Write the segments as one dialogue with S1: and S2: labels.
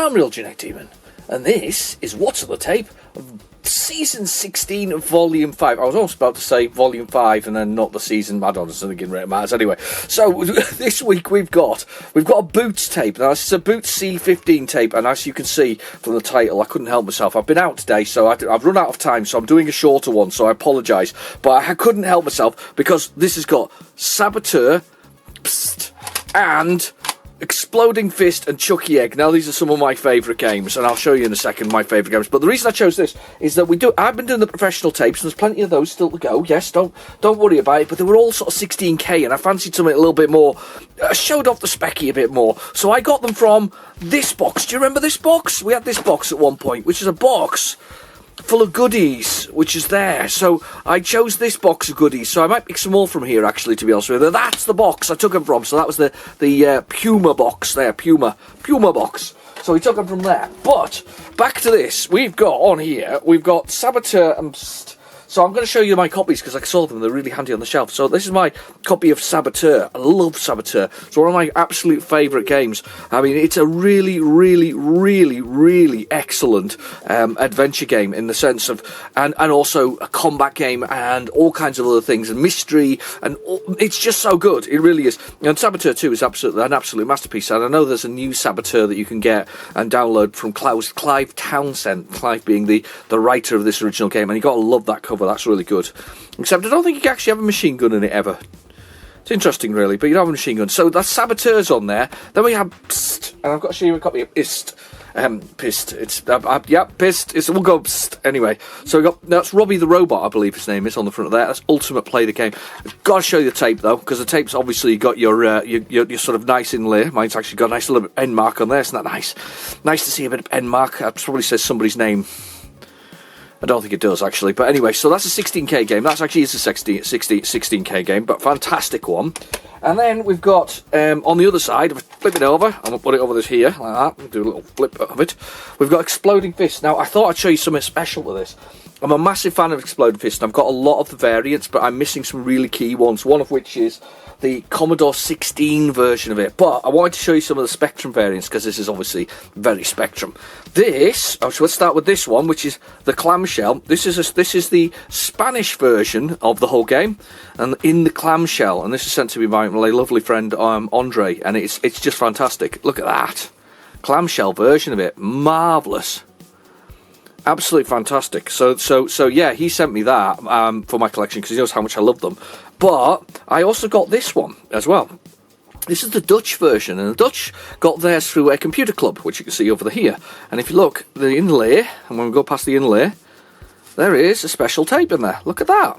S1: I'm Real Genetic Demon, and this is What's on the Tape, Season 16 of Volume 5. I was almost about to say Volume 5 and then not the season. I don't know, something in it matters. Anyway, so this week we've got a Boots tape. Now, this is a Boots C15 tape, and as you can see from the title, I couldn't help myself. I've been out today, so I've run out of time, so I'm doing a shorter one, so I apologise. But I couldn't help myself because this has got Saboteur, and Exploding Fist and Chucky Egg. Now, these are some of my favourite games, and I'll show you in a second my favourite games. But the reason I chose this is that I've been doing the professional tapes, and there's plenty of those still to go. Yes, don't worry about it. But they were all sort of 16k, and I fancied something a little bit more, showed off the specky a bit more. So I got them from this box. Do you remember this box? We had this box at one point, which is a box full of goodies, which is there. So I chose this box of goodies. So I might pick some more from here, actually, to be honest with you. That's the box I took them from. So that was the Puma box there, Puma box. So we took them from there. But back to this. We've got Saboteur and So I'm going to show you my copies because I saw them. They're really handy on the shelf. So this is my copy of Saboteur. I love Saboteur. It's one of my absolute favourite games. I mean, it's a really, really, really, really excellent adventure game in the sense of, and also a combat game and all kinds of other things and mystery, and it's just so good. It really is. And Saboteur 2 is an absolute masterpiece. And I know there's a new Saboteur that you can get and download from Clive Townsend. Clive being the writer of this original game, and you got to love that cover. That's really good. Except I don't think you can actually have a machine gun in it ever. It's interesting, really, but you don't have a machine gun. So that's Saboteur's on there. Then we have Psst, and I've got to show you a copy of Ist. Pissed. It's Pissed. We'll go Psst. Anyway, so we got that's Robbie the Robot, I believe his name is on the front of there. That's Ultimate Play the Game. I've got to show you the tape though, because the tape's obviously got your sort of nice inlay. Mine's actually got a nice little end mark on there. Isn't that nice? Nice to see a bit of end mark. It probably says somebody's name. I don't think it does, actually. But anyway, so that's a 16k game. That's actually a 16k game, but fantastic one. And then we've got, on the other side, if I flip it over, I'm going to put it over this here, like that, do a little flip of it. We've got Exploding Fist. Now, I thought I'd show you something special with this. I'm a massive fan of Exploding Fist, and I've got a lot of the variants, but I'm missing some really key ones, one of which is the Commodore 16 version of it. But I wanted to show you some of the Spectrum variants, because this is obviously very Spectrum. So let's start with this one, which is the clamshell. This is the Spanish version of the whole game, and in the clamshell. And this is sent to me by my lovely friend Andre, and it's just fantastic. Look at that clamshell version of it, marvelous, absolutely fantastic. So yeah, he sent me that for my collection because he knows how much I love them. But I also got this one as well. This is the Dutch version, and the Dutch got theirs through a computer club, which you can see over here. And if you look, the inlay, and when we go past the inlay, there is a special tape in there. Look at that.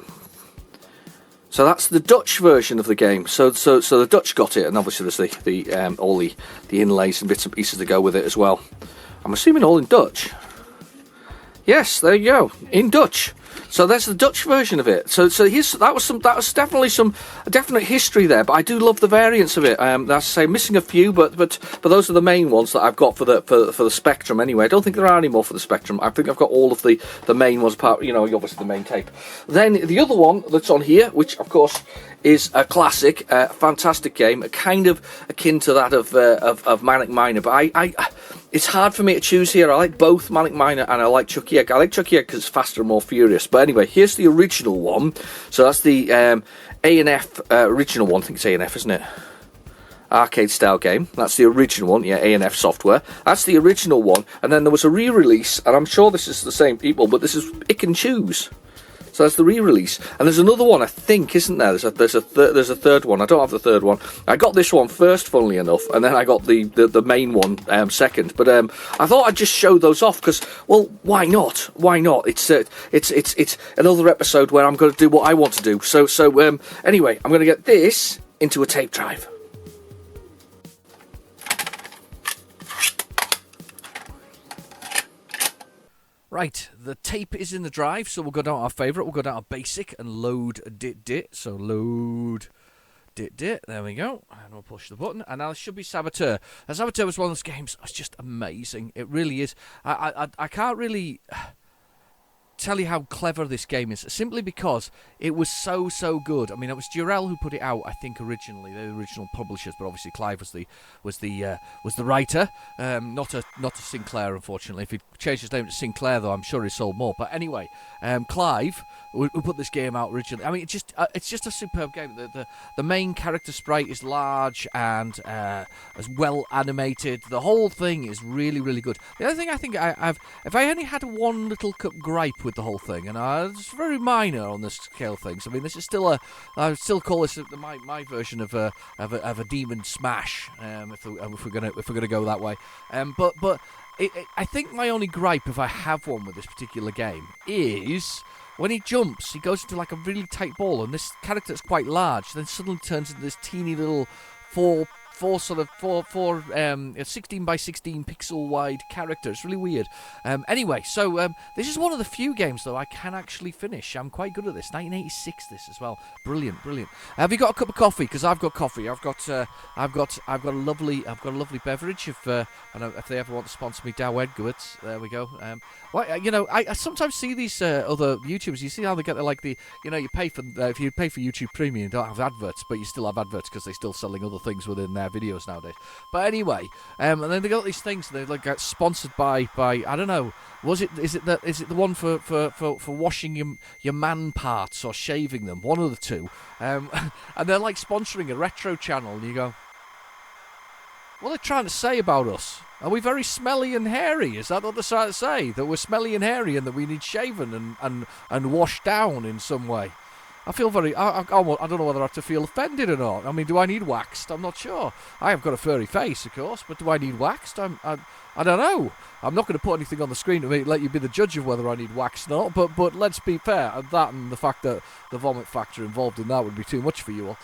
S1: So that's the Dutch version of the game. So the Dutch got it, and obviously there's all the inlays and bits and pieces that go with it as well. I'm assuming all in Dutch. Yes, there you go, in Dutch. So there's the Dutch version of it. So that was definitely some definite history there. But I do love the variants of it. That's to say, missing a few, but those are the main ones that I've got for the Spectrum. Anyway, I don't think there are any more for the Spectrum. I think I've got all of the main ones, apart, obviously the main tape. Then the other one that's on here, which of course is a classic, fantastic game, kind of akin to that of Manic Miner. But it's hard for me to choose here. I like both Manic Miner and I like Chucky Egg. I like Chucky Egg because it's faster and more furious. But anyway, here's the original one. So that's the A&F original one. I think it's A&F, isn't it? Arcade style game. That's the original one. Yeah, A&F software. That's the original one. And then there was a re-release, and I'm sure this is the same people, but this is Pick and Choose. So that's the re-release, and there's another one, I think, isn't there? There's a third one. I don't have the third one. I got this one first, funnily enough, and then I got the main one second. But I thought I'd just show those off because, well, why not? Why not? It's another episode where I'm going to do what I want to do. So anyway, I'm going to get this into a tape drive. Right, the tape is in the drive, so we'll go down to our favourite. We'll go down to basic and load dit. So load dit. There we go. And we'll push the button. And now it should be Saboteur. And Saboteur was one of those games that's just amazing. It really is. I can't really...
S2: tell you how clever this game is, simply because it was so good. I mean, it was Durrell who put it out, I think, originally. They're the original publishers, but obviously Clive was the writer, not a Sinclair, unfortunately. If he'd changed his name to Sinclair, though, I'm sure he sold more. But anyway, Clive who put this game out originally. I mean, it's just a superb game. The main character sprite is large and as well animated. The whole thing is really good. The other thing I think if I only had one little gripe with the whole thing, and it's very minor on the scale of things. I mean, this is still I would still call this my version of a Demon Smash, if we're gonna go that way. But I think my only gripe, if I have one with this particular game, is when he jumps, he goes into like a really tight ball, and this character that's quite large then suddenly turns into this teeny little 16 by 16 pixel wide character. It's really weird. Anyway, so this is one of the few games though I can actually finish. I'm quite good at this. 1986 this as well. Brilliant. Have you got a cup of coffee? Because I've got coffee. I've got a lovely beverage. If they ever want to sponsor me, Dow Edwards. There we go. I sometimes see these other YouTubers. You see how they get you pay for if you pay for YouTube Premium, you don't have adverts, but you still have adverts because they're still selling other things within their videos nowadays. But anyway, and then they got these things. They get sponsored by I don't know. Is it the one for washing your man parts or shaving them? One of the two. And they're like sponsoring a retro channel, and you go, what are they trying to say about us? Are we very smelly and hairy? Is that what they're trying to say? That we're smelly and hairy and that we need shaven and washed down in some way? I feel very... I don't know whether I have to feel offended or not. I mean, do I need waxed? I'm not sure. I have got a furry face, of course, but do I need waxed? I don't know. I'm not going to put anything on the screen to let you be the judge of whether I need waxed or not, but let's be fair. That and the fact that the vomit factor involved in that would be too much for you all.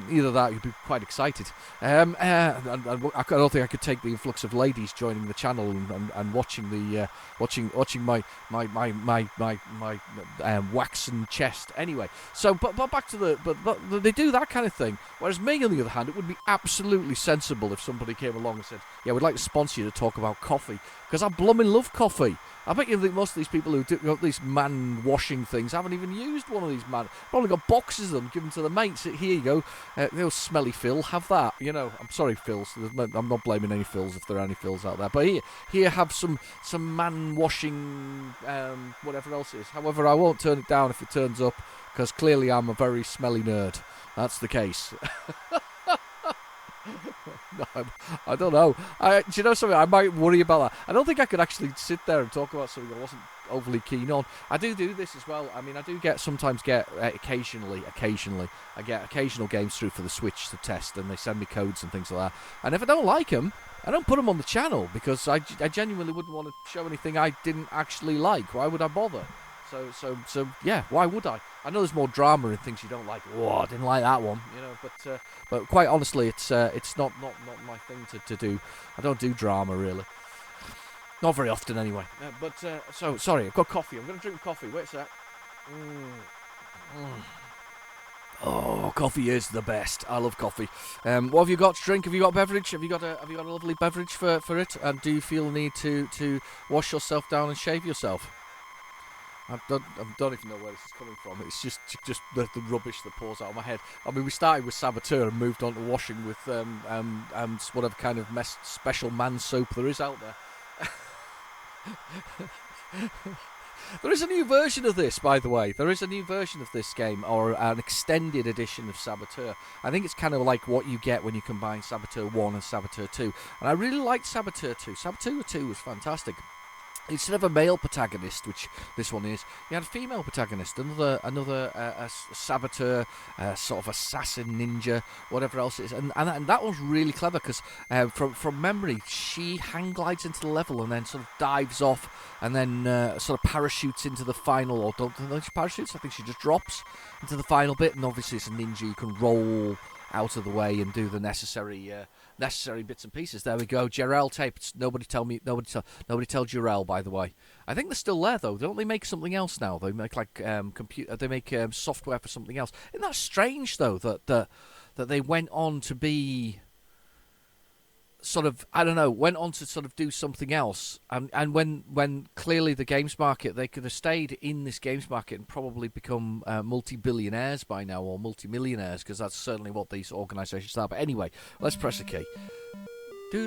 S2: Either that, you'd be quite excited. And I don't think I could take the influx of ladies joining the channel and watching my waxen chest. Anyway, so but back to but they do that kind of thing. Whereas me, on the other hand, it would be absolutely sensible if somebody came along and said, "Yeah, we'd like to sponsor you to talk about coffee," because I blooming love coffee. I bet you think most of these people who do these man washing things haven't even used one of these probably got boxes of them given to the mates. Here you go, smelly Phil, have that. I'm sorry, Phils. I'm not blaming any Phils if there are any Phils out there. But here, have some man washing, whatever else it is. However, I won't turn it down if it turns up, because clearly I'm a very smelly nerd. That's the case. No, I don't know. Do you know something? I might worry about that. I don't think I could actually sit there and talk about something I wasn't overly keen on. I do this as well. I mean, I do sometimes get occasionally, I get occasional games through for the Switch to test, and they send me codes and things like that. And if I don't like them, I don't put them on the channel, because I genuinely wouldn't want to show anything I didn't actually like. Why would I bother? So yeah, why would I? I know there's more drama in things you don't like. Oh, I didn't like that one, but quite honestly, it's not my thing to do. I don't do drama really, not very often anyway. So sorry, I've got coffee. I'm going to drink coffee. Wait a sec. Oh, coffee is the best. I love coffee. What have you got to drink? Have you got a beverage? Have you got a lovely beverage for it? And do you feel the need to wash yourself down and shave yourself? I don't even know where this is coming from. It's just the rubbish that pours out of my head. I mean, we started with Saboteur and moved on to washing with whatever kind of special man soap there is out there. There is a new version of this, by the way. There is a new version of this game, or an extended edition of Saboteur. I think it's kind of like what you get when you combine Saboteur 1 and Saboteur 2. And I really liked Saboteur 2. Saboteur 2 was fantastic. Instead of a male protagonist, which this one is, you had a female protagonist, another saboteur, sort of assassin, ninja, whatever else it is, and that was really clever, because from memory, she hang glides into the level and then sort of dives off, and then sort of parachutes into the final, or don't think she parachutes, I think she just drops into the final bit, and obviously it's a ninja, you can roll out of the way and do the necessary bits and pieces. There we go. Jarrell tape. Nobody tell Jarrell, by the way. I think they're still there though. Don't they make something else now? They make like They make software for something else. Isn't that strange though that they went on to be sort of, I don't know, went on to sort of do something else. And when clearly the games market, they could have stayed in this games market and probably become multi-billionaires by now, or multi-millionaires, because that's certainly what these organisations are. But anyway, let's press a key. I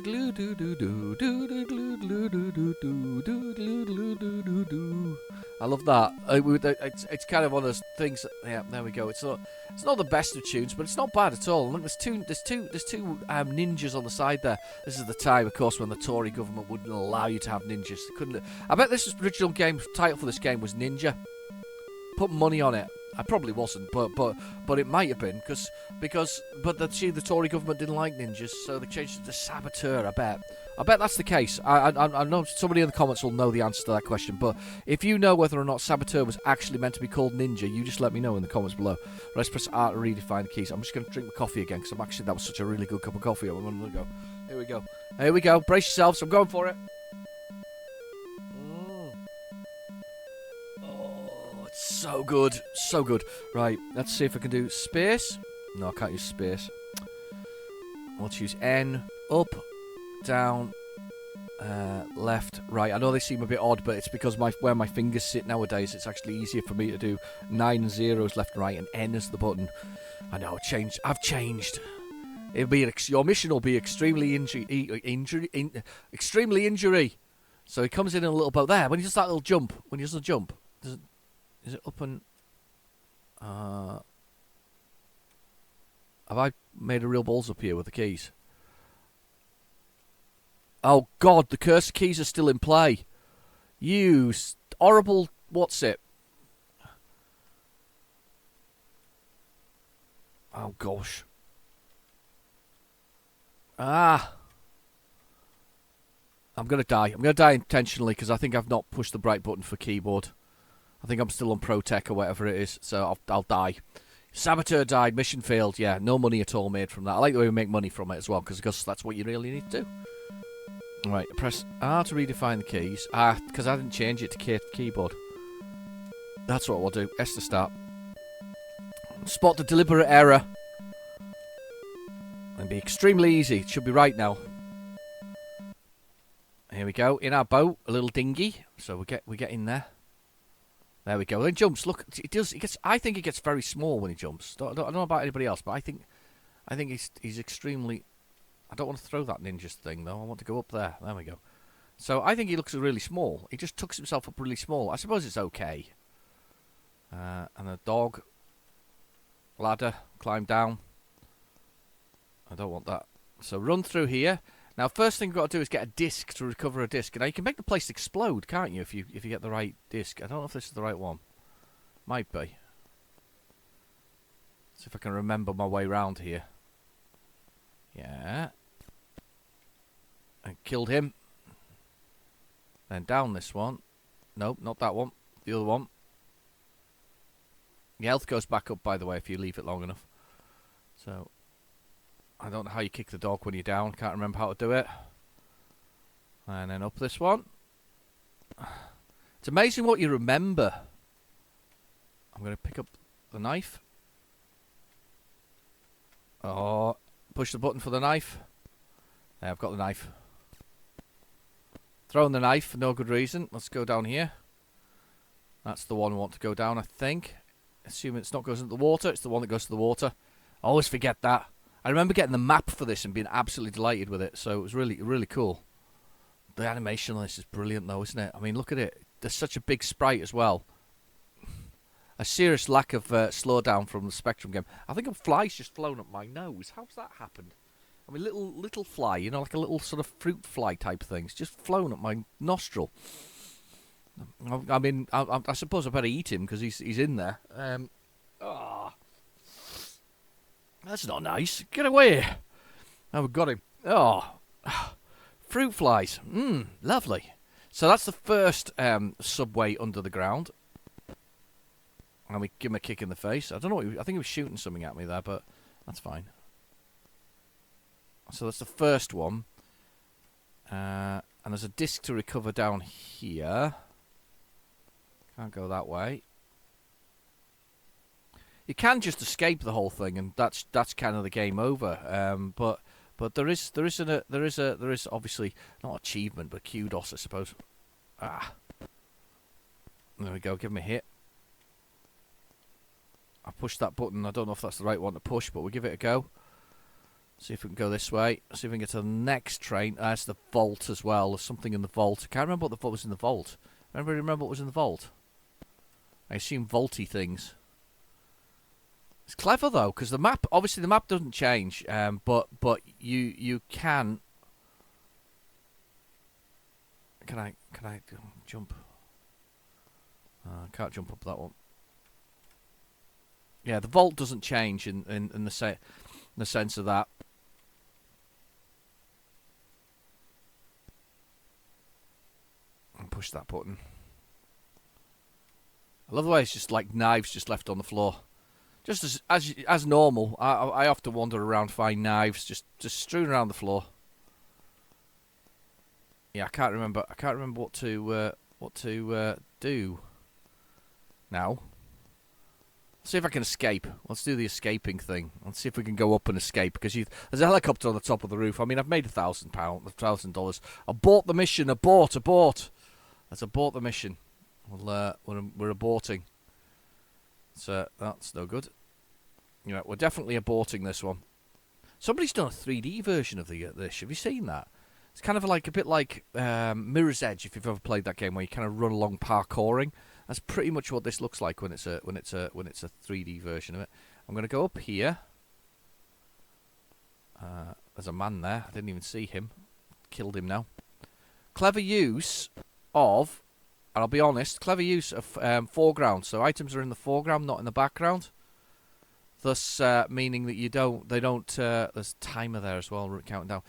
S2: love that. It's kind of one of those things. Yeah, there we go. It's not the best of tunes, but it's not bad at all. Look, there's two ninjas on the side there. This is the time, of course, when the Tory government wouldn't allow you to have ninjas. They couldn't. I bet this original game title for this game was Ninja. Put money on it. I probably wasn't, but it might have been because the Tory government didn't like ninjas, so they changed it to Saboteur. I bet that's the case. I know somebody in the comments will know the answer to that question, but if you know whether or not Saboteur was actually meant to be called Ninja, you just let me know in the comments below. Let's press R to redefine the keys. I'm just going to drink my coffee again because that was such a really good cup of coffee. I'm going to go. Here we go. Brace yourselves. I'm going for it. So good, so good. Right, let's see if I can do space. No, I can't use space. We'll choose N, up, down, left, right. I know they seem a bit odd, but it's because where my fingers sit nowadays, it's actually easier for me to do 9 and 0s left and right, and N is the button. I know, I've changed. Your mission will be extremely injury. So he comes in a little boat there. When he does that little jump, is it up and... have I made a real balls up here with the keys? Oh, God, the cursor keys are still in play. You horrible... What's it? Oh, gosh. I'm going to die. I'm going to die intentionally because I think I've not pushed the right button for keyboard. I think I'm still on Pro Tech or whatever it is, so I'll die. Saboteur died, mission failed. Yeah, no money at all made from that. I like the way we make money from it as well, because that's what you really need to do. Right, press R to redefine the keys. Because I didn't change it to keyboard. That's what we'll do. S to start. Spot the deliberate error. And be extremely easy. It should be right now. Here we go. In our boat, a little dinghy. So we get in there. There we go. Then jumps. Look, it does. I think it gets very small when he jumps. I don't know about anybody else, but I think he's extremely. I don't want to throw that ninja thing though. I want to go up there. There we go. So I think he looks really small. He just tucks himself up really small. I suppose it's okay. And a dog. Ladder. Climb down. I don't want that. So run through here. Now, first thing you've got to do is get a disc to recover a disc. Now, you can make the place explode, can't you, if you get the right disc? I don't know if this is the right one. Might be. See if I can remember my way around here. Yeah. And killed him. Then down this one. Nope, not that one. The other one. The health goes back up, by the way, if you leave it long enough. So... I don't know how you kick the dog when you're down. Can't remember how to do it. And then up this one. It's amazing what you remember. I'm going to pick up the knife. Oh, push the button for the knife. There, I've got the knife. Throwing the knife for no good reason. Let's go down here. That's the one we want to go down, I think. Assuming it's not goes into the water. It's the one that goes to the water. I always forget that. I remember getting the map for this and being absolutely delighted with it, so it was really, really cool. The animation on this is brilliant, though, isn't it? I mean, look at it. There's such a big sprite as well. A serious lack of slowdown from the Spectrum game. I think a fly's just flown up my nose. How's that happened? I mean, little fly, you know, like a little sort of fruit fly type thing. It's just flown up my nostril. I mean, I suppose I better eat him because he's in there. That's not nice. Get away. Oh, we've got him. Oh. Fruit flies. Lovely. So that's the first subway under the ground. And we give him a kick in the face. I don't know. I think he was shooting something at me there, but that's fine. So that's the first one. And there's a disc to recover down here. Can't go that way. You can just escape the whole thing, and that's kind of the game over. But But there is obviously not achievement, but kudos, I suppose. Ah, there we go. Give me a hit. I pushed that button. I don't know if that's the right one to push, but we'll give it a go. See if we can go this way. See if we can get to the next train. That's the vault as well. There's something in the vault. I can't remember what was in the vault. Remember what was in the vault? I assume vaulty things. It's clever though, because the map, obviously the map doesn't change, but you can. Can I jump? I can't jump up that one. Yeah, the vault doesn't change in the sense of that. And push that button. I love the way it's just like knives just left on the floor. Just as normal, I have to wander around, find knives just strewn around the floor. Yeah, I can't remember what to do now. See if I can escape. Let's do the escaping thing. Let's see if we can go up and escape, because there's a helicopter on the top of the roof. I mean, I've made $1,000. Abort the mission. Abort. Let's abort the mission. We're aborting. So that's no good. Yeah, we're definitely aborting this one. Somebody's done a 3D version of this. Have you seen that? It's kind of like a bit like Mirror's Edge, if you've ever played that game, where you kind of run along parkouring. That's pretty much what this looks like when it's a 3D version of it. I'm going to go up here. There's a man there. I didn't even see him. Killed him now. Clever use of, and I'll be honest, clever use of foreground. So items are in the foreground, not in the background. Thus, meaning that they don't. There's a timer there as well, counting down.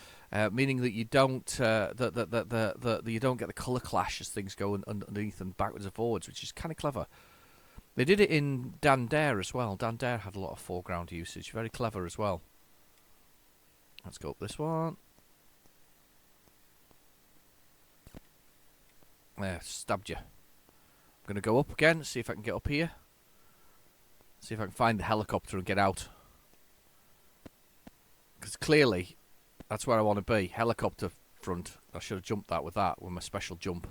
S2: Meaning that you don't, that you don't get the color clash as things go underneath and backwards and forwards, which is kind of clever. They did it in Dan Dare as well. Dan Dare had a lot of foreground usage, very clever as well. Let's go up this one. There, stabbed you. I'm gonna go up again, see if I can get up here. See if I can find the helicopter and get out. Because clearly, that's where I want to be. Helicopter front. I should have jumped that with my special jump.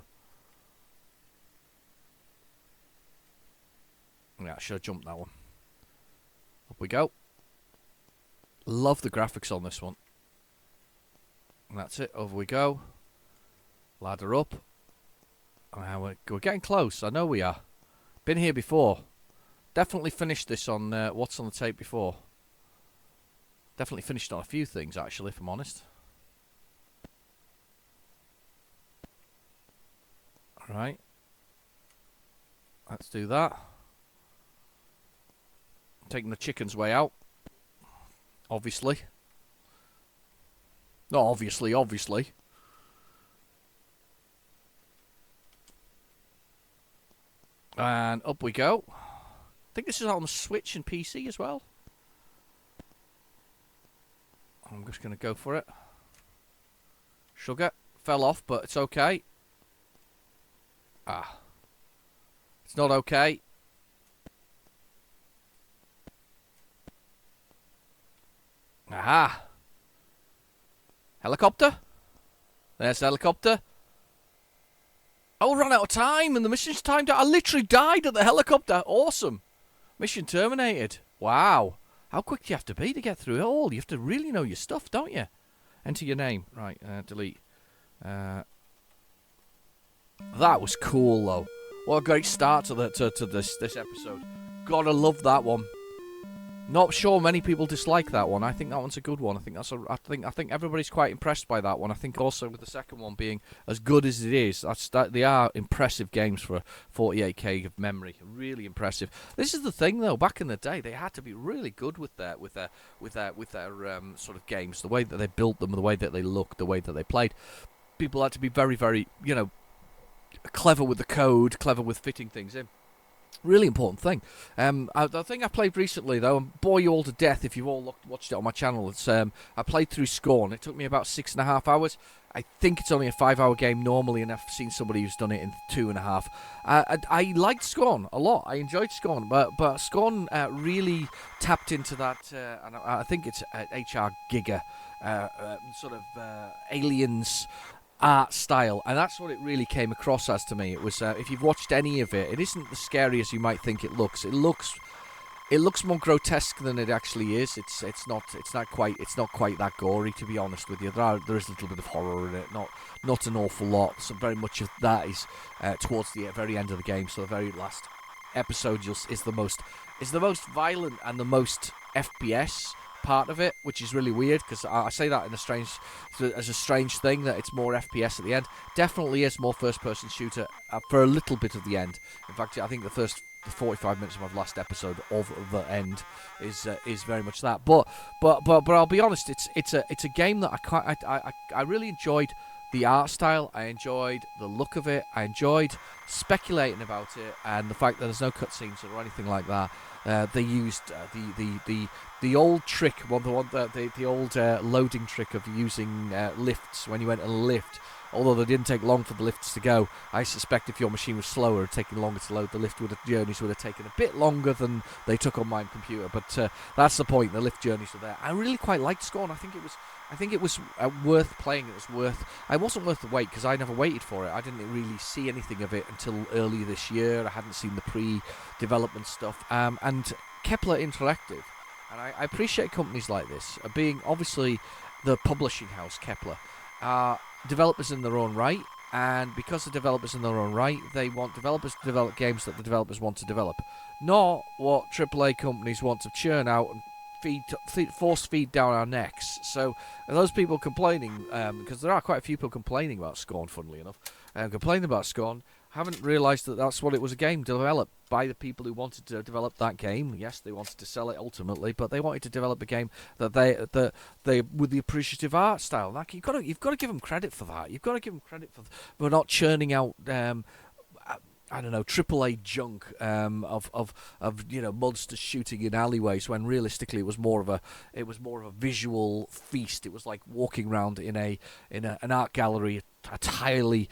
S2: Yeah, I should have jumped that one. Up we go. Love the graphics on this one. And that's it. Over we go. Ladder up. We're getting close. I know we are. Been here before. Definitely finished this on What's on the Tape before. Definitely finished on a few things, actually, if I'm honest. Alright. Let's do that. Taking the chicken's way out. Obviously. Not obviously. And up we go. I think this is on the Switch and PC as well. I'm just going to go for it. Sugar. Fell off, but it's okay. Ah. It's not okay. Aha. Helicopter. There's the helicopter. Oh, ran out of time, and the mission's timed out. I literally died at the helicopter. Awesome. Mission terminated. Wow. How quick do you have to be to get through it all? You have to really know your stuff, don't you? Enter your name. Right, delete. That was cool, though. What a great start to this episode. Gotta love that one. Not sure many people dislike that one. I think that one's a good one. I think everybody's quite impressed by that one. I think also with the second one being as good as it is, they are impressive games for a 48K of memory. Really impressive. This is the thing though. Back in the day, they had to be really good with their sort of games. The way that they built them, the way that they looked, the way that they played. People had to be very, very, clever with the code, clever with fitting things in. Really important thing. The thing I played recently, though, and bore you all to death if you've all watched it on my channel, it's I played through Scorn. It took me about 6.5 hours. I think it's only a 5-hour game normally, and I've seen somebody who's done it in 2.5. I liked Scorn a lot. I enjoyed Scorn, but Scorn really tapped into that, and I think it's HR Giga. sort of aliens art style, and that's what it really came across as to me. It was if you've watched any of it, it isn't as scary as you might think it looks. It looks more grotesque than it actually is. It's not quite that gory, to be honest with you. There is a little bit of horror in it, not an awful lot. So very much of that is towards the very end of the game. So the very last episode is the most violent and the most FPS part of it, which is really weird, because I say that as a strange thing, that it's more FPS at the end. Definitely is more first-person shooter for a little bit of the end. In fact, I think the 45 minutes of my last episode of the end is very much that. But I'll be honest, it's a game that I really enjoyed. The art style, I enjoyed the look of it, I enjoyed speculating about it, and the fact that there's no cutscenes or anything like that. They used the old trick, the old loading trick of using lifts when you went to lift. Although they didn't take long for the lifts to go, I suspect if your machine was slower and taking longer to load, the journeys would have taken a bit longer than they took on my computer. But that's the point. The lift journeys were there. I really quite liked Scorn. I think it was worth playing. I wasn't worth the wait, because I never waited for it. I didn't really see anything of it until earlier this year. I hadn't seen the pre-development stuff. And Kepler Interactive, and I appreciate companies like this, being obviously the publishing house Kepler, are developers in their own right, and because they're developers in their own right, they want developers to develop games that the developers want to develop, not what AAA companies want to churn out and force feed down our necks. So those people complaining, because there are quite a few people complaining about Scorn, funnily enough, complaining about Scorn, haven't realised that that's what it was, a game developed by the people who wanted to develop that game. Yes, they wanted to sell it ultimately, but they wanted to develop a game that they with the appreciative art style. Like you've got to give them credit for that. You've got to give them credit for not churning out I don't know, AAA junk of monsters shooting in alleyways, when realistically it was more of a visual feast. It was like walking around in an art gallery entirely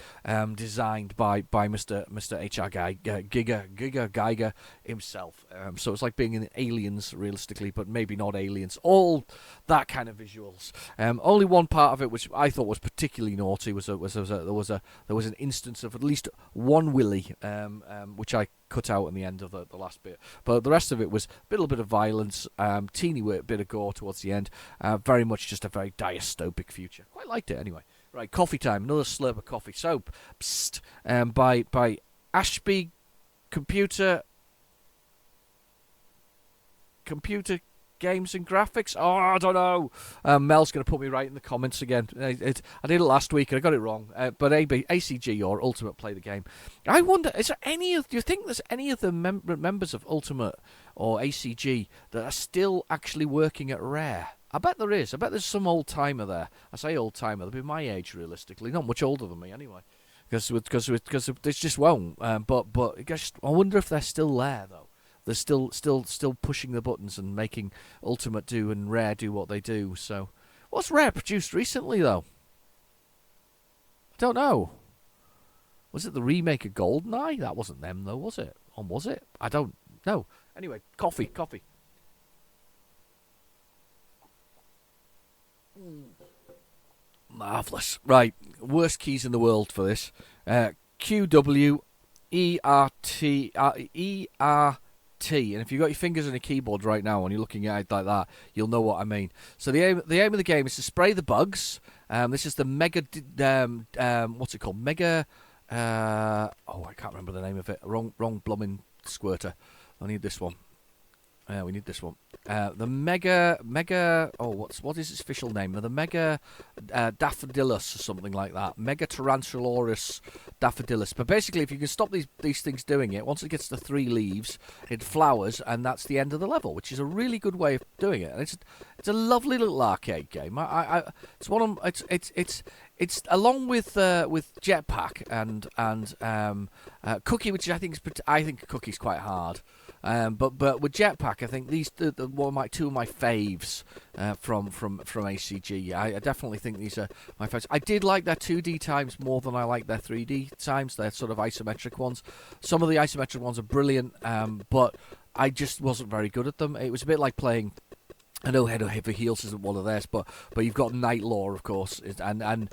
S2: designed by Mr. H.R. Giger Geiger himself. So it's like being in Aliens, realistically, but maybe not Aliens. All that kind of visuals. Only one part of it, which I thought was particularly naughty, there was an instance of at least one willy, which I cut out in the end of the last bit. But the rest of it was a little bit of violence, teeny bit of gore towards the end. Very much just a very dystopic future. Quite liked it anyway. Right, coffee time. Another slurp of coffee. So, by Ashby Computer Games and Graphics. Oh, I don't know. Mel's going to put me right in the comments again. I did it last week and I got it wrong. But ACG, or Ultimate Play the Game. I wonder, do you think there's any of the members of Ultimate or ACG that are still actually working at Rare? I bet there is. I bet there's some old-timer there. I say old-timer, they'll be my age, realistically. Not much older than me, anyway. Because they just won't. But I wonder if they're still there, though. They're still pushing the buttons and making Ultimate do and Rare do what they do. So, what's Rare produced recently, though? I don't know. Was it the remake of GoldenEye? That wasn't them, though, was it? Or was it? I don't know. Anyway, coffee. Marvellous. Right, worst keys in the world for this. QWERT. And if you've got your fingers on a keyboard right now and you're looking at it like that, you'll know what I mean. So the aim of the game is to spray the bugs. This is the Mega... what's it called? Mega... I can't remember the name of it. Wrong blooming squirter. I need this one. We need this one. The Mega... what is its official name? The Mega Daffodilus or something like that. Mega Tarantulaurus Daffodilus. But basically, if you can stop these things doing it, once it gets to 3 leaves, it flowers, and that's the end of the level, which is a really good way of doing it. And it's a lovely little arcade game. It's one of it's along with Jetpack and Cookie, which I think Cookie's quite hard. But with Jetpack, I think these two of my faves from ACG. I definitely think these are my faves. I did like their 2D times more than I like their 3D times. They're sort of isometric ones. Some of the isometric ones are brilliant, but I just wasn't very good at them. It was a bit like playing I know Head Over Heels isn't one of theirs, but you've got Night Law, of course, and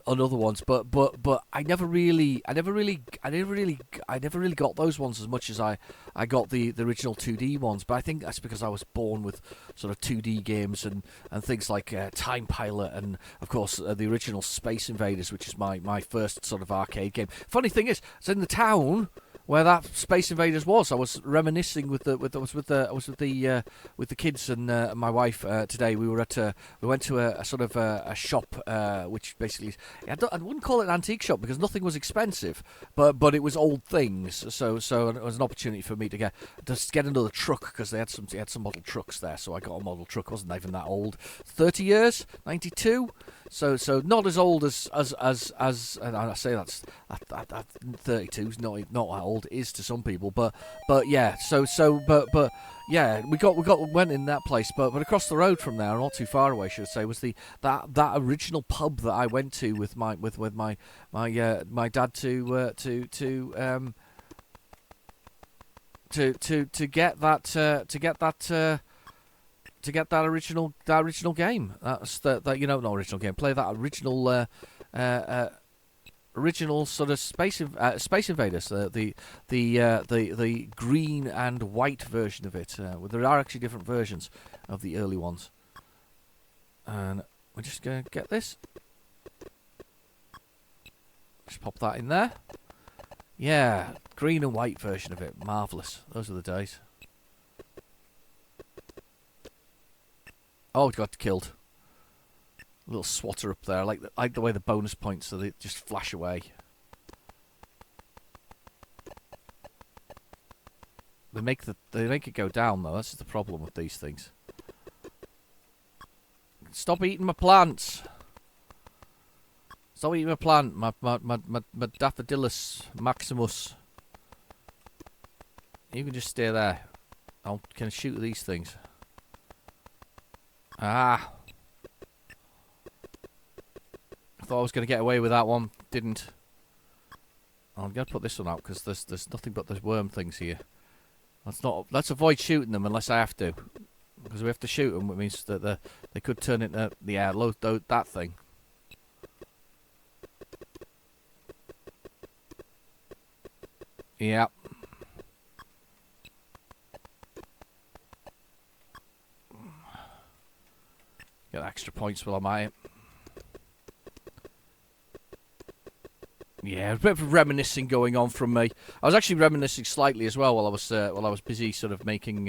S2: other ones. But I never really got those ones as much as I got the original 2D ones. But I think that's because I was born with sort of 2D games and things like Time Pilot and of course the original Space Invaders, which is my first sort of arcade game. Funny thing is, it's in the town where that Space Invaders was. I was reminiscing with the kids and my wife today. We went to a sort of a shop which basically I wouldn't call it an antique shop because nothing was expensive, but it was old things. So it was an opportunity for me to get another truck because they had some model trucks there. So I got a model truck. It wasn't even that old. 30 years, 92. So not as old as and I say that 32 is not that old. It is to some people, but yeah. But yeah, we went in that place, but across the road from there, not too far away, should I say, was that original pub that I went to with my dad to get that original game. That's not original game. Play that original sort of Space Invaders, the green and white version of it. There are actually different versions of the early ones, and we're just gonna get this. Just pop that in there. Yeah, green and white version of it. Marvelous. Those are the days. Oh, it got killed. A little swatter up there. I like the way the bonus points, so they just flash away. They make it go down though. That's the problem with these things. Stop eating my plants. Stop eating my plant. My Daffodilus Maximus. You can just stay there. I can shoot these things. Ah. I thought I was going to get away with that one. Didn't. I'm going to put this one out because there's nothing but there's worm things here. Let's avoid shooting them unless I have to. Because we have to shoot them, which means that they could turn into that thing. Yeah. Get extra points while I'm at it. Yeah, a bit of reminiscing going on from me. I was actually reminiscing slightly as well while I was busy sort of making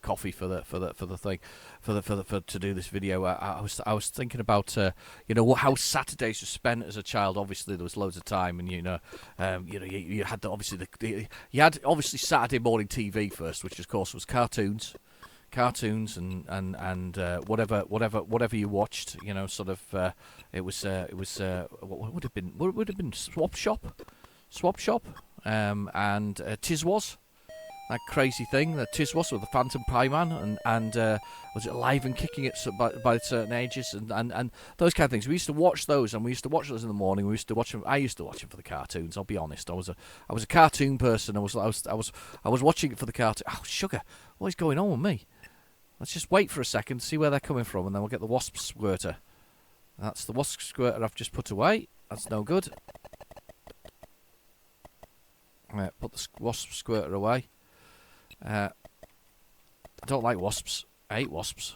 S2: coffee for to do this video. I was thinking about how Saturdays were spent as a child. Obviously there was loads of time, and you had you had obviously Saturday morning TV first, which of course was cartoons and whatever you watched, sort of it was what would have been Swap Shop and Tiswas, that crazy thing, the Tiswas with the Phantom Pie Man and was it Alive and Kicking it by certain ages and those kind of things. We used to watch those, and we used to watch those in the morning. We used to watch them. I used to watch them for the cartoons. I'll be honest. I was a cartoon person. I was watching it for the cartoon. Oh, sugar! What is going on with me? Let's just wait for a second, see where they're coming from, and then we'll get the wasp squirter. That's the wasp squirter I've just put away. That's no good. Put the wasp squirter away. I don't like wasps. I hate wasps.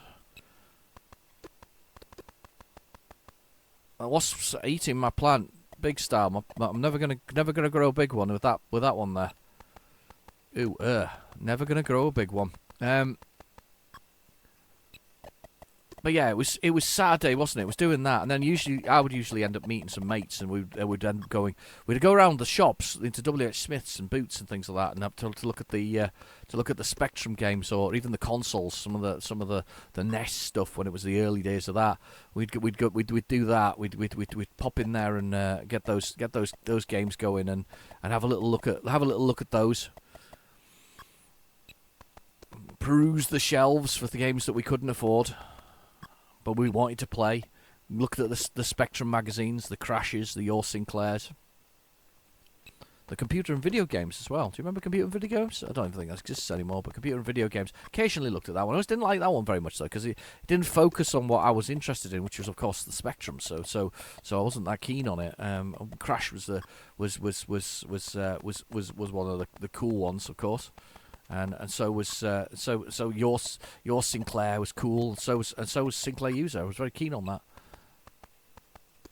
S2: The wasps are eating my plant, big style. I'm never gonna grow a big one with that one there. Ooh, never gonna grow a big one. But yeah, it was Saturday, wasn't it? It was doing that, and then I would usually end up meeting some mates, and we'd end up we'd go around the shops into WH Smiths and Boots and things like that, and have to look at the Spectrum games or even the consoles, some of the NES stuff when it was the early days of that. We'd do that. We'd pop in there and get those games going and have a little look at those. Peruse the shelves for the games that we couldn't afford, but we wanted to play. Looked at the Spectrum magazines, the Crashes, the Your Sinclairs. the computer and video games as well. Do you remember computer and video games? I don't even think that exists anymore, but computer and video games. Occasionally looked at that one. I just didn't like that one very much though, because it didn't focus on what I was interested in, which was of course the Spectrum. So I wasn't that keen on it. Crash was one of the cool ones, of course. And so was so your Sinclair was cool. So was Sinclair User. I was very keen on that.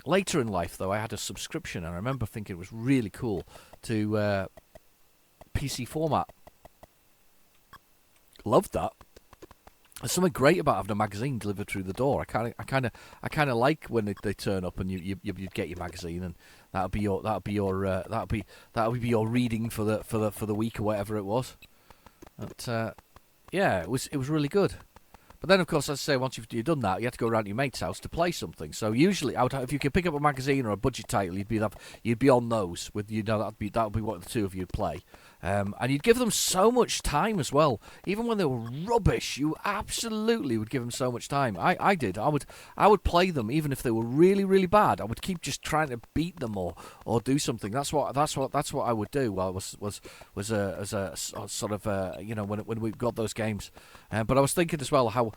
S2: Later in life, though, I had a subscription, and I remember thinking it was really cool to PC format. Loved that. There's something great about having a magazine delivered through the door. I kind of like when they turn up and you get your magazine, and that'll be your reading for the week or whatever it was. But yeah, it was really good. But then, of course, as I say, once you've done that, you have to go around to your mate's house to play something. So usually, if you could pick up a magazine or a budget title, you'd be on those with that would be what the two of you'd play. And you'd give them so much time as well. Even when they were rubbish, you absolutely would give them so much time. I did. I would play them even if they were really, really bad. I would keep just trying to beat them or do something. That's what I would do. Well, was as a sort of when we got those games. But I was thinking as well how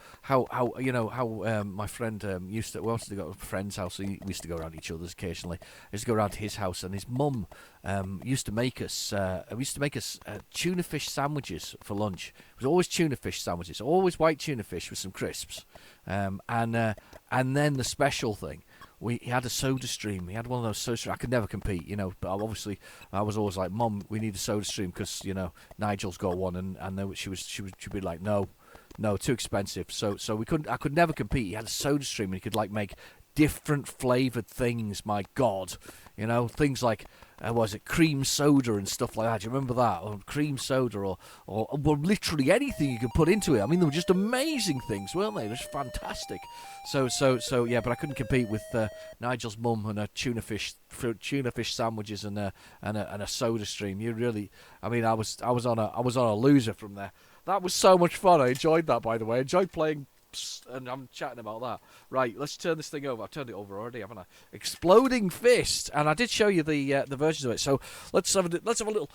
S2: my friend used to. We wanted to go to a friend's house. So we used to go around each other's occasionally. I used to go around to his house, and his mum used to make us tuna fish sandwiches for lunch. It was always tuna fish sandwiches, always white tuna fish with some crisps, and then the special thing. He had a soda stream. He had one of those soda streams. I could never compete, but obviously I was always like, Mum, we need a soda stream because Nigel's got one, and then she'd be like, no, too expensive. So I could never compete. He had a soda stream and he could like make different flavored things. My God, things like was it cream soda and stuff like that? Do you remember that? Or cream soda, or literally anything you could put into it. I mean, they were just amazing things, weren't they? They were just fantastic. So yeah, but I couldn't compete with Nigel's mum and her tuna fish sandwiches and a soda stream. You really, I mean, I was on a loser from there. That was so much fun. I enjoyed that, by the way. I enjoyed playing. And I'm chatting about that. Right, let's turn this thing over. I've turned it over already, haven't I? Exploding Fist, and I did show you the versions of it. So let's have a little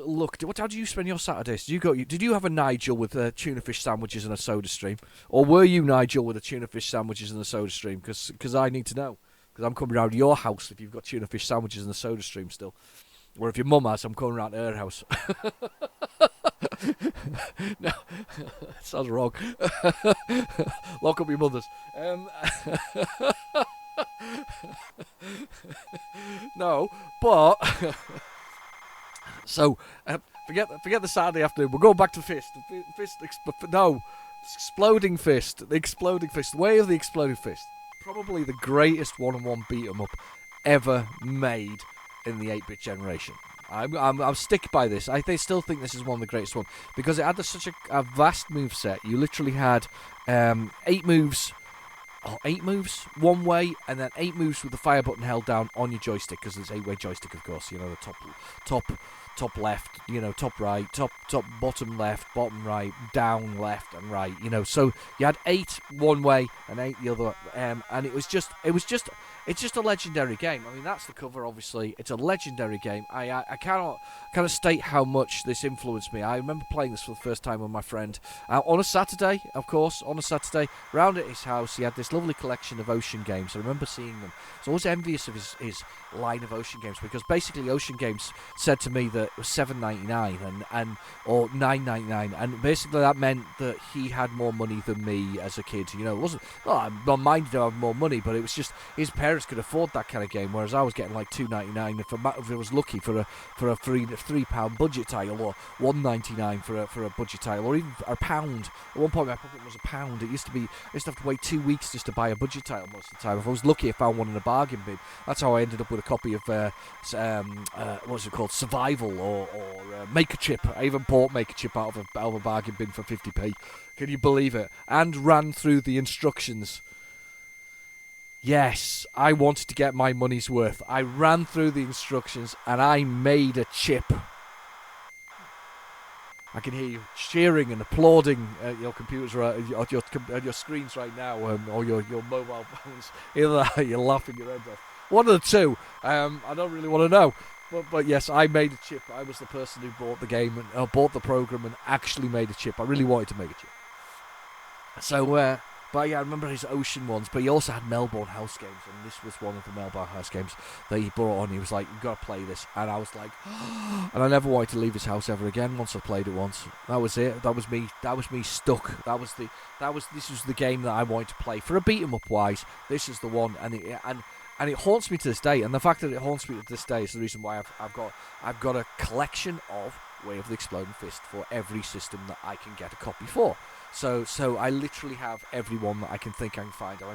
S2: look. How do you spend your Saturdays? Did you have a Nigel with tuna fish sandwiches and a soda stream, or were you Nigel with the tuna fish sandwiches and a soda stream? Because I need to know. Because I'm coming around your house if you've got tuna fish sandwiches and a soda stream still, or if your mum has, I'm coming around to her house. No, sounds wrong. Lock up your mothers. No, but so forget the Saturday afternoon. We're going back to Fist. Exploding Fist. The Exploding Fist. Way of the Exploding Fist. Probably the greatest one-on-one beat-em-up ever made in the 8-bit generation. I'll stick by this. I still think this is one of the greatest ones because it had such a vast move set. You literally had 8 moves one way, and then 8 moves with the fire button held down on your joystick because it's 8-way joystick, of course. The top left, top right, top bottom left, bottom right, down left and right. So you had 8 one way and 8 the other, and it's just a legendary game. I mean, that's the cover, obviously. It's a legendary game. I cannot state how much this influenced me. I remember playing this for the first time with my friend on a Saturday, of course. On a Saturday, round at his house, he had this lovely collection of Ocean games. I remember seeing them. I was always envious of his line of Ocean games because basically Ocean Games said to me that it was $7.99 or $9.99, and basically that meant that he had more money than me as a kid. It wasn't. I minded to have more money, but it was just his parents could afford that kind of game, whereas I was getting like $2.99 if I was lucky for a £3 budget title, or $1.99 for a budget title, or even a pound. At one point my pocket was a pound. I used to have to wait 2 weeks just to buy a budget title most of the time. If I was lucky, I found one in a bargain bin. That's how I ended up with a copy of what's it called, Survival or Make a Chip. I even bought Make a Chip out of a bargain bin for 50p. Can you believe it? And ran through the instructions. Yes, I wanted to get my money's worth. I ran through the instructions and I made a chip. I can hear you cheering and applauding at your computers, at your screens right now, or your mobile phones. Either that or you're laughing your head off. One of the two. I don't really want to know. But yes, I made a chip. I was the person who bought the game and bought the program and actually made a chip. I really wanted to make a chip. So, but yeah, I remember his Ocean ones. But he also had Melbourne House games, and this was one of the Melbourne House games that he brought on. He was like, "You've got to play this," and I was like, and I never wanted to leave his house ever again. Once I played it once, that was it. That was me. That was me stuck. This was the game that I wanted to play for a beat 'em up wise. This is the one, and it haunts me to this day. And the fact that it haunts me to this day is the reason why I've got a collection of Way of the Exploding Fist for every system that I can get a copy for. So I literally have every one that I can think I can find. And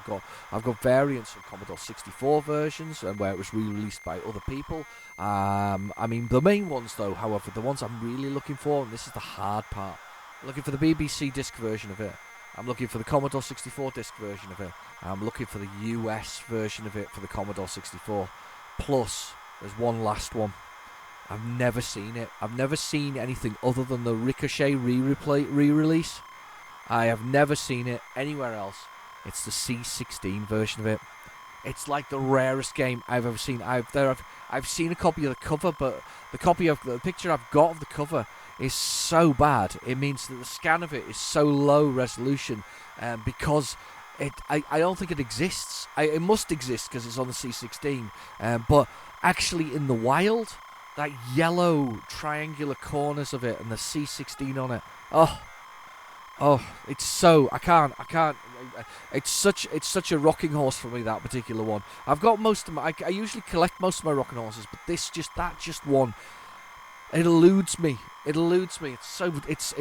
S2: I've got variants of Commodore 64 versions and where it was re-released by other people. I mean, the main ones though, however, the ones I'm really looking for, and this is the hard part, I'm looking for the BBC disc version of it. I'm looking for the Commodore 64 disc version of it. I'm looking for the US version of it for the Commodore 64. Plus, there's one last one. I've never seen it. I've never seen anything other than the Ricochet re-release. I have never seen it anywhere else. It's the C16 version of it. It's like the rarest game I've ever seen. I've seen a copy of the cover, but the picture I've got of the cover is so bad. It means that the scan of it is so low resolution because I don't think it exists. It must exist because it's on the C16. But actually in the wild, that yellow triangular corners of it and the C16 on it. Oh, it's so I can't. It's such a rocking horse for me, that particular one. I've got most of my. I usually collect most of my rocking horses, but that one. It eludes me. It's so. It's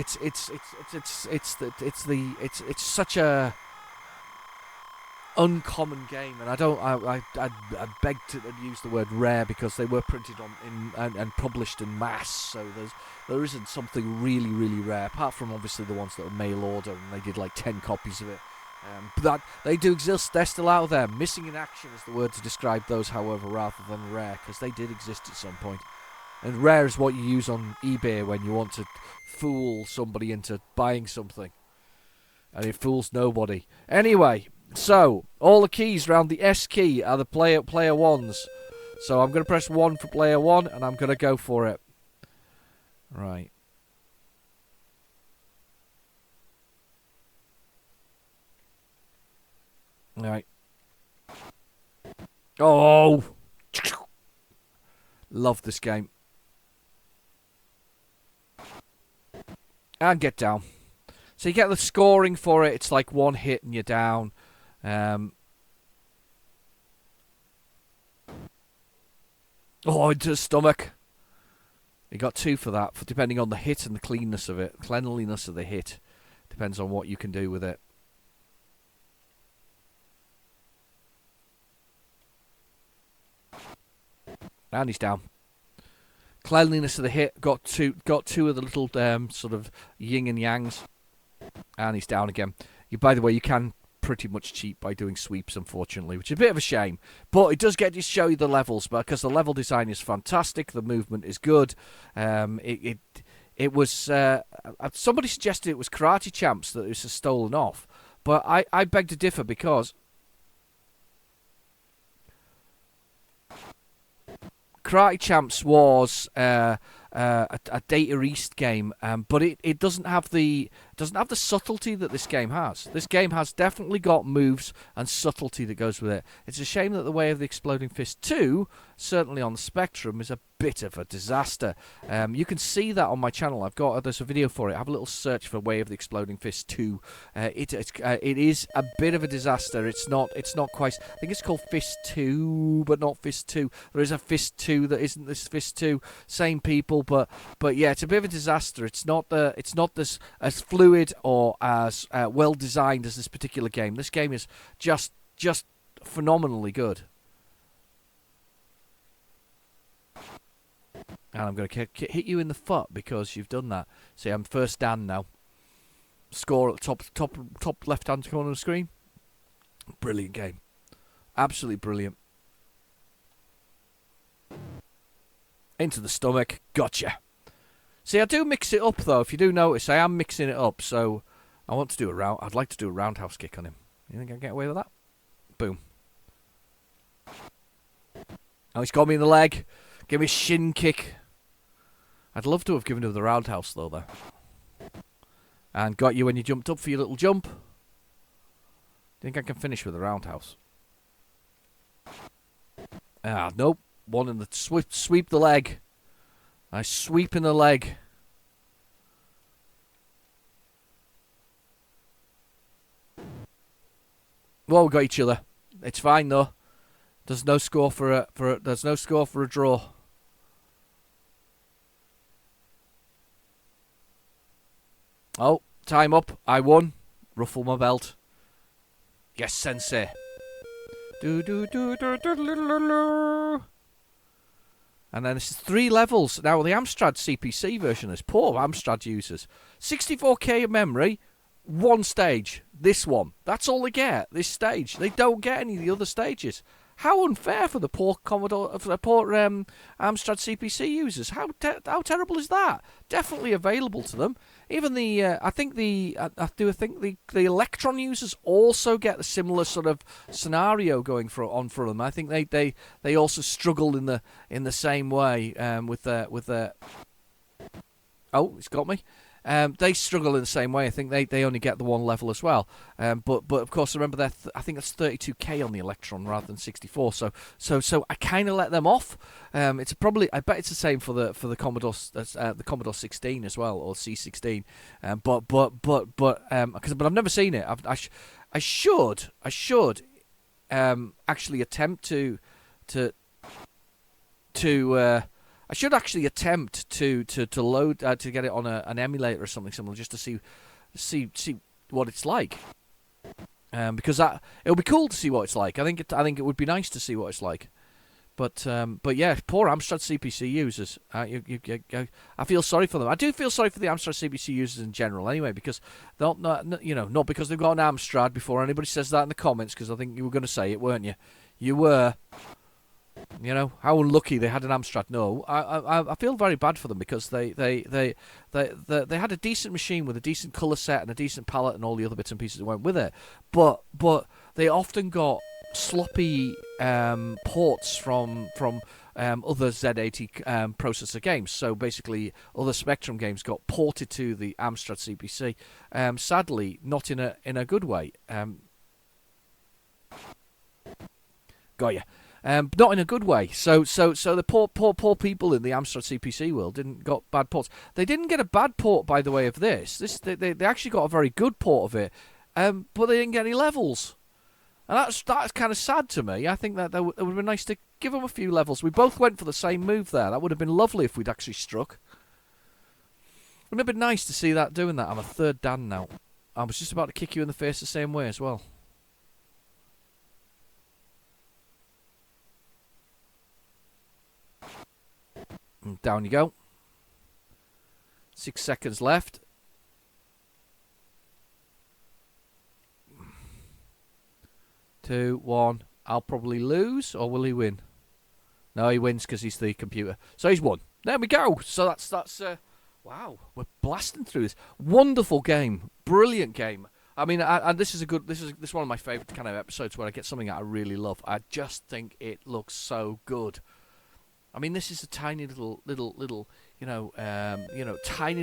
S2: such a uncommon game, and I beg to use the word rare because they were printed and published in mass, so there isn't something really rare apart from obviously the ones that are mail order and they did like 10 copies of it. But that they do exist. They're still out there. Missing in action is the word to describe those, however, rather than rare, because they did exist at some point. And rare is what you use on eBay when you want to fool somebody into buying something, and it fools nobody. Anyway. So, all the keys around the S key are the player ones. So I'm going to press 1 for player 1, and I'm going to go for it. Right. Right. Oh! Love this game. And get down. So you get the scoring for it. It's like one hit and you're down. Into the stomach. You got 2 for that, depending on the hit and the cleanliness of it. Cleanliness of the hit depends on what you can do with it. And he's down. Cleanliness of the hit got two of the little sort of yin and yangs, and he's down again. By the way, you can pretty much cheat by doing sweeps, unfortunately, which is a bit of a shame. But it does get to show you the levels, because the level design is fantastic, the movement is good. It was somebody suggested it was Karate Champs that this is stolen off, but I beg to differ, because Karate Champs was a Data East game, but it doesn't have the subtlety that this game has. This game has definitely got moves and subtlety that goes with it. It's a shame that the Way of the Exploding Fist 2, certainly on the Spectrum, is a bit of a disaster. You can see that on my channel. There's a video for it. Have a little search for Way of the Exploding Fist 2. It is a bit of a disaster. It's not quite. I think it's called Fist 2, but not Fist 2. There is a Fist 2 that isn't this Fist 2. Same people, but yeah, it's a bit of a disaster. It's not this as fluid or as well designed as this particular game. This game is just phenomenally good. And I'm going to hit you in the foot because you've done that. See, I'm first down now. Score at the top left-hand corner of the screen. Brilliant game. Absolutely brilliant. Into the stomach. Gotcha. See, I do mix it up, though. If you do notice, I am mixing it up. So I want to do I'd like to do a roundhouse kick on him. You think I can get away with that? Boom. Oh, he's got me in the leg. Give me a shin kick. I'd love to have given you the roundhouse, though, there. And got you when you jumped up for your little jump. Think I can finish with a roundhouse? Ah, nope. One in the sweep the leg. Nice sweep in the leg. Well, we got each other. It's fine though. There's no score for a draw. Oh, time up. I won. Ruffle my belt. Yes, sensei. Do do do do do do do do. And then this is 3 levels. Now the Amstrad CPC version is poor Amstrad users. 64K of memory, 1 stage. This one. That's all they get. This stage. They don't get any of the other stages. How unfair for the poor Amstrad CPC users. How terrible is that? Definitely available to them. Even I think the Electron users also get a similar sort of scenario going on for them. I think they also struggle in the same way with their. Oh, it's got me. They struggle in the same way. I think they only get the 1 level as well. But of course, remember that I think that's 32K on the Electron rather than 64. So I kind of let them off. I bet it's the same for the Commodore 16 as well, or C16. But I've never seen it. I should actually attempt to I should actually attempt to load to get it on an emulator or something similar, just to see what it's like. Because it'll be cool to see what it's like. I think it would be nice to see what it's like. But yeah, poor Amstrad CPC users. I feel sorry for them. I do feel sorry for the Amstrad CPC users in general, anyway, because not because they've got an Amstrad. Before anybody says that in the comments, because I think you were going to say it, weren't you? You were. You know how unlucky they had an Amstrad. No, I feel very bad for them, because they had a decent machine with a decent colour set and a decent palette and all the other bits and pieces that went with it. But they often got sloppy ports from other Z80 processor games. So basically, other Spectrum games got ported to the Amstrad CPC. Sadly, not in a good way. Got ya. Not in a good way. So the poor people in the Amstrad CPC world didn't got bad ports. They didn't get a bad port, by the way, of this. They actually got a very good port of it, but they didn't get any levels, and that's kind of sad to me. I think that it would have been nice to give them a few levels. We both went for the same move there. That would have been lovely if we'd actually struck. Wouldn't it have been nice to see that doing that? I'm a 3rd Dan now. I was just about to kick you in the face the same way as well. And down you go. 6 seconds left. 2, 1. I'll probably lose, or will he win? No, he wins because he's the computer. So he's won. There we go. So that's wow. We're blasting through this wonderful game, brilliant game. I mean, and this is one of my favourite kind of episodes where I get something that I really love. I just think it looks so good. I mean, this is a tiny little, tiny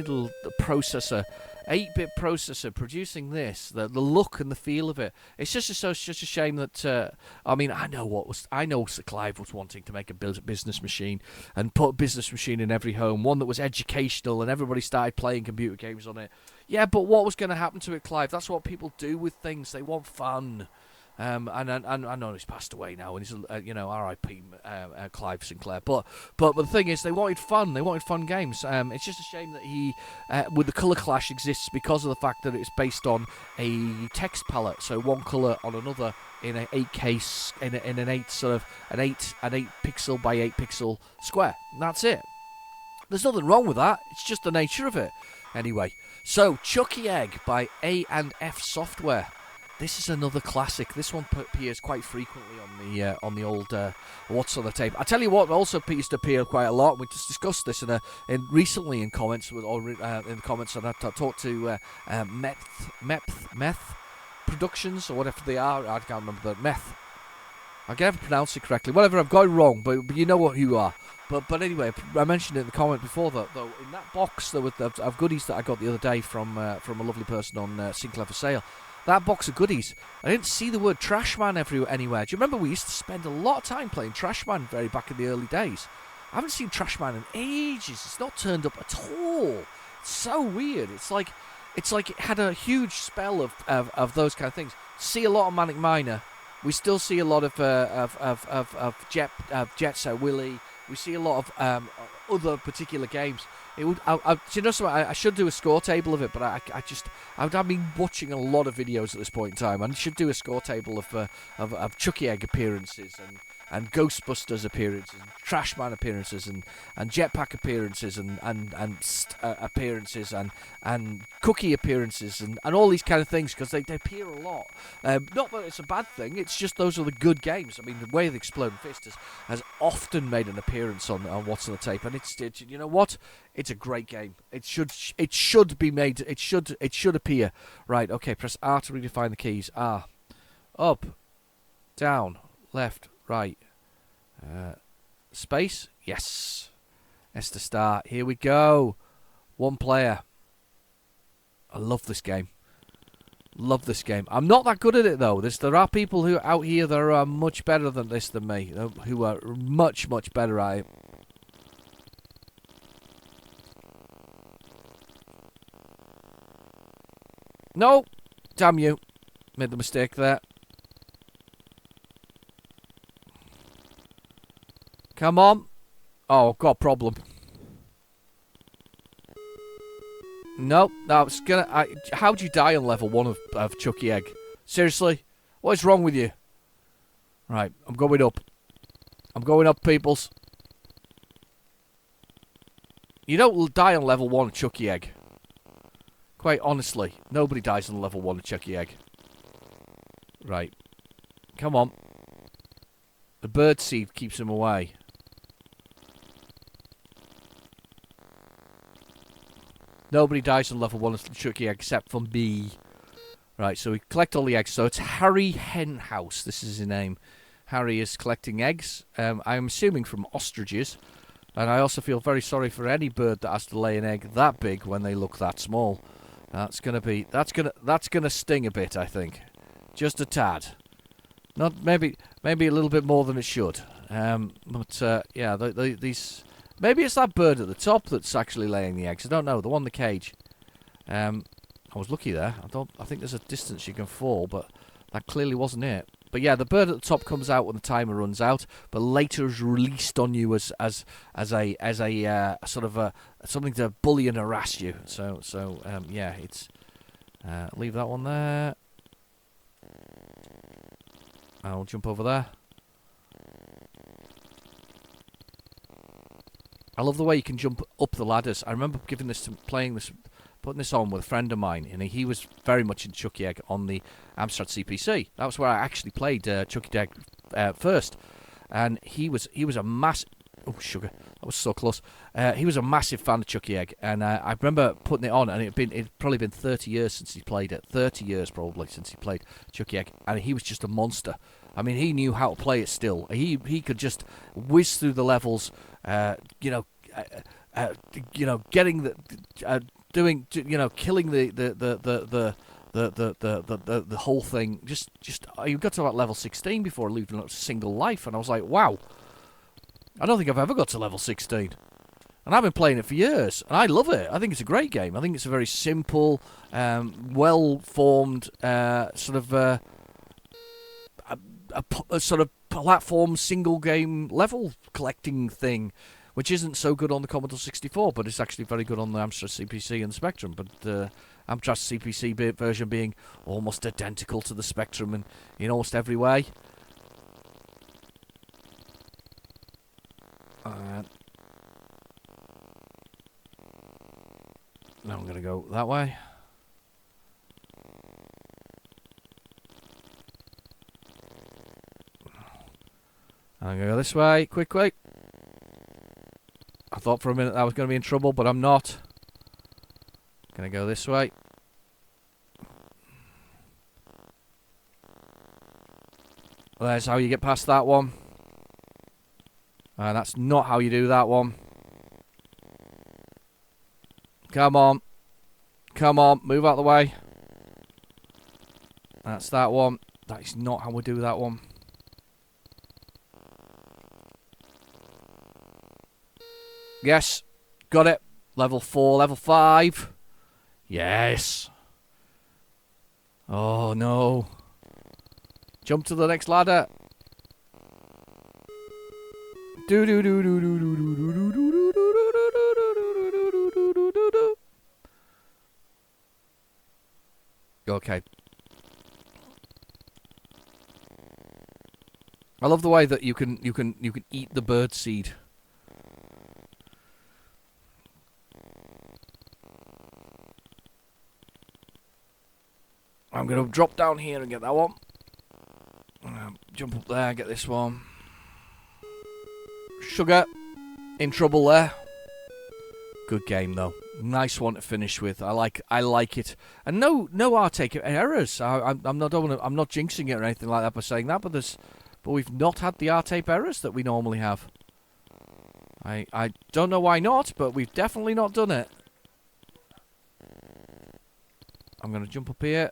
S2: little processor, 8-bit processor producing this. The look and the feel of it. It's just a shame that. I mean, I know Sir Clive was wanting to make a business machine and put a business machine in every home, one that was educational, and everybody started playing computer games on it. Yeah, but what was going to happen to it, Clive? That's what people do with things. They want fun. And I know he's passed away now, and he's R.I.P. Clive Sinclair. But the thing is, they wanted fun. They wanted fun games. It's just a shame that he, with the colour clash, exists because of the fact that it's based on a text palette. So one colour on another in an 8K in an 8 pixel by 8 pixel square. And that's it. There's nothing wrong with that. It's just the nature of it. Anyway, so Chucky Egg by A&F Software. This is another classic. This one appears quite frequently on the old What's on the Tape. I tell you what, also used to appear quite a lot. We just discussed this recently in comments in the comments, and I talked to Meth Productions or whatever they are. I can't remember the Meth. I can never pronounce it correctly. Whatever, I've got it wrong, but you know who you are. But anyway, I mentioned it in the comment before that though. In that box, there were of goodies that I got the other day from a lovely person on Sinclair for Sale. That box of goodies, I didn't see the word Trashman anywhere. Do you remember we used to spend a lot of time playing Trashman very back in the early days? I haven't seen Trashman in ages. It's not turned up at all. It's so weird. It's like it had a huge spell of those kind of things. See a lot of Manic Miner. We still see a lot of Jet Set Willy. We see a lot of other particular games. It would. Do you know something? I should do a score table of it, but I've been watching a lot of videos at this point in time. I should do a score table of Chucky Egg appearances and Ghostbusters appearances, and Trashman appearances, and Jetpack appearances, and appearances, and Cookie appearances, and all these kind of things, because they appear a lot. Not that it's a bad thing, it's just those are the good games. I mean, the Way of the Exploding Fist has often made an appearance on What's on the Tape, and it's you know what? It's a great game. It should be made. It should appear. Right. Okay. Press R to redefine the keys. R, up, down, left, right, space. Yes. S to start. Here we go. One player. I love this game. Love this game. I'm not that good at it though. There are people who out here that are much better than me, who are much better at it. No! Damn you. Made the mistake there. Come on. Oh, I've got a problem. Nope. No, it's gonna... how'd you die on level 1 of Chucky Egg? Seriously? What is wrong with you? Right, I'm going up. I'm going up, peoples. You don't die on level 1 of Chucky Egg. Quite honestly, nobody dies on level 1 of Chucky Egg. Right. Come on. The bird seed keeps him away. Nobody dies on level 1 of Chucky Egg except for me. Right, so we collect all the eggs. So it's Harry Henhouse. This is his name. Harry is collecting eggs. I'm assuming from ostriches. And I also feel very sorry for any bird that has to lay an egg that big when they look that small. That's gonna sting a bit, I think, just a tad. Not maybe a little bit more than it should. But yeah, these maybe it's that bird at the top that's actually laying the eggs. I don't know. The one in the cage. I was lucky there. I think there's a distance you can fall, but that clearly wasn't it. But yeah, the bird at the top comes out when the timer runs out, but later is released on you as a sort of something to bully and harass you. So yeah, it's leave that one there. I'll jump over there. I love the way you can jump up the ladders. I remember putting this on with a friend of mine, and he was very much in Chucky Egg on the Amstrad CPC. That was where I actually played Chucky Egg first, and he was a massive... Oh, sugar. That was so close. He was a massive fan of Chucky Egg, and I remember putting it on, and it'd probably been 30 years since he played it. 30 years probably since he played Chucky Egg, and he was just a monster. I mean, he knew how to play it still. He could just whiz through the levels, getting the... killing the whole thing. Just you got to about level 16 before losing a single life, and I was like, wow. I don't think I've ever got to level 16, and I've been playing it for years, and I love it. I think it's a great game. I think it's a very simple, well-formed sort of a sort of platform single game level collecting thing, which isn't so good on the Commodore 64, but it's actually very good on the Amstrad CPC and Spectrum. But Amstrad CPC version being almost identical to the Spectrum in almost every way. Now I'm going to go that way. I'm going to go this way, quickly. I thought for a minute I was going to be in trouble, but I'm not. Going to go this way. There's how you get past that one. That's not how you do that one. Come on. Come on, move out the way. That's that one. That is not how we do that one. Yes, got it. Level 4, level 5. Yes. Oh, no. Jump to the next ladder. Okay. I love the way that you can eat the bird seed. I'm going to drop down here and get that one. Jump up there, get this one. Sugar. In trouble there. Good game though. Nice one to finish with. I like it. And no R-take errors. I'm not jinxing it or anything like that by saying that, but we've not had the R-tape errors that we normally have. I don't know why not, but we've definitely not done it. I'm going to jump up here.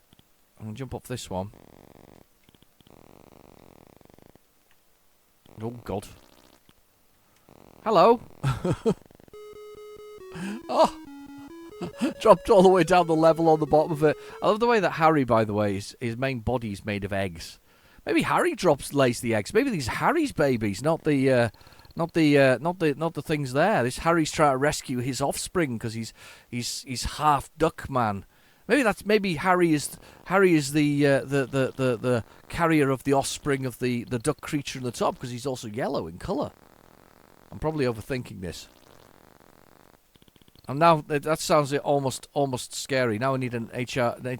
S2: I'm going to jump off this one. Oh, God. Hello. Oh. Dropped all the way down the level on the bottom of it. I love the way that Harry, by the way, his main body is made of eggs. Maybe Harry lays the eggs. Maybe these are Harry's babies, not the things there. This Harry's trying to rescue his offspring because he's half duck man. Maybe Harry is the carrier of the offspring of the duck creature in the top because he's also yellow in colour. I'm probably overthinking this. And now that sounds almost scary. Now I need an HR. They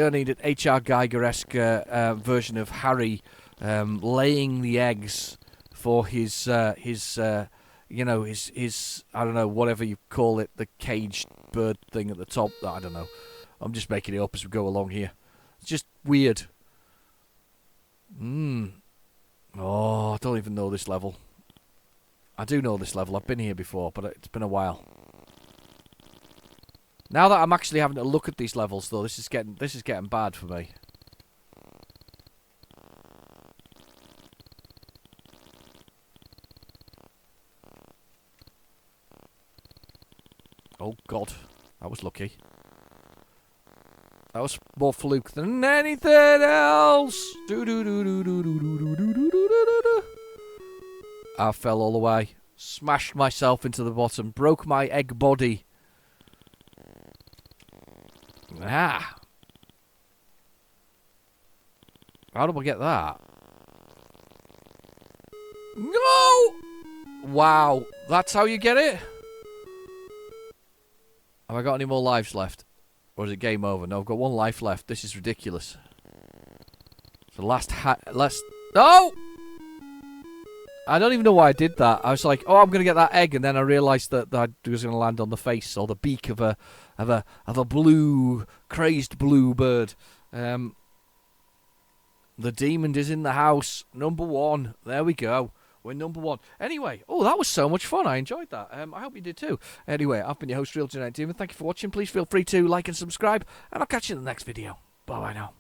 S2: need an HR Geiger-esque version of Harry laying the eggs for his I don't know, whatever you call it, the caged bird thing at the top. I don't know. I'm just making it up as we go along here. It's just weird. Oh, I don't even know this level. I do know this level. I've been here before, but it's been a while. Now that I'm actually having to look at these levels, though, this is getting bad for me. Oh God, that was lucky. That was more fluke than anything else. I fell all the way. Smashed myself into the bottom. Broke my egg body. Ah. How do I get that? No! Wow. That's how you get it? Have I got any more lives left? Or is it game over? No, I've got one life left. This is ridiculous. The last No! I don't even know why I did that. I was like, oh, I'm going to get that egg, and then I realised that I was going to land on the face or the beak of a blue, crazed blue bird. The demon is in the house. Number 1. There we go. We're number 1. Anyway, oh, that was so much fun. I enjoyed that. I hope you did too. Anyway, I've been your host, Real Genetic Demon. Thank you for watching. Please feel free to like and subscribe, and I'll catch you in the next video. Bye-bye now.